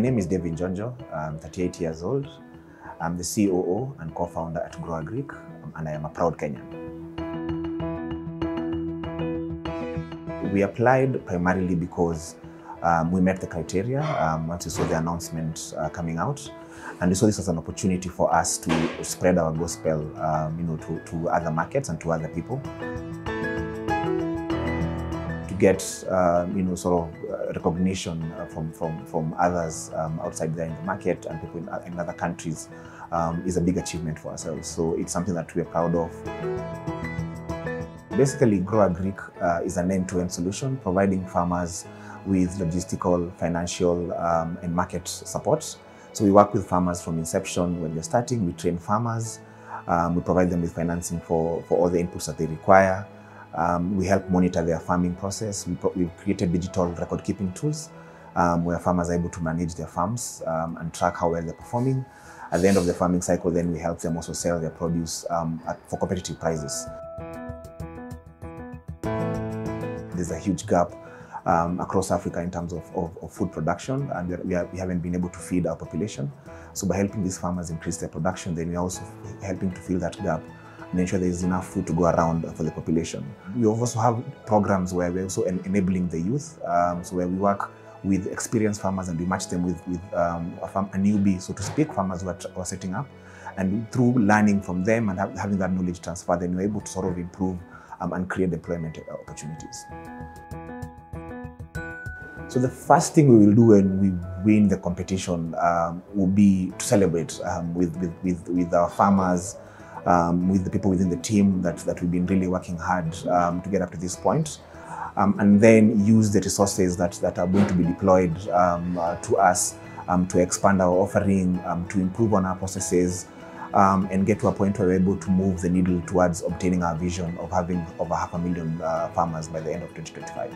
name is David Jonjo. I'm 38 years old. I'm the COO and co-founder at Grow Agric, and I am a proud Kenyan. We applied primarily because we met the criteria once we saw the announcement coming out, and we saw this as an opportunity for us to spread our gospel, to other markets and to other people. To get, recognition from others outside there in the market and people in other countries is a big achievement for ourselves. So it's something that we're proud of. Basically, Grow Agric is an end-to-end solution, providing farmers with logistical, financial, and market support. So we work with farmers from inception when they're starting. We train farmers. We provide them with financing for all the inputs that they require. We help monitor their farming process. We've created digital record-keeping tools where farmers are able to manage their farms and track how well they're performing. At the end of the farming cycle, then we help them also sell their produce for competitive prices. There's a huge gap across Africa in terms of food production, and we haven't been able to feed our population. So by helping these farmers increase their production, then we're also helping to fill that gap and ensure there is enough food to go around for the population. We also have programs where we're also enabling the youth, so where we work with experienced farmers and we match them with a newbie, so to speak, farmers who are setting up. And through learning from them and having that knowledge transfer, then we're able to sort of improve and create employment opportunities. So the first thing we will do when we win the competition will be to celebrate with our farmers, with the people within the team that we've been really working hard to get up to this point, and then use the resources that are going to be deployed to us to expand our offering, to improve on our processes, and get to a point where we're able to move the needle towards obtaining our vision of having over 500,000 farmers by the end of 2025.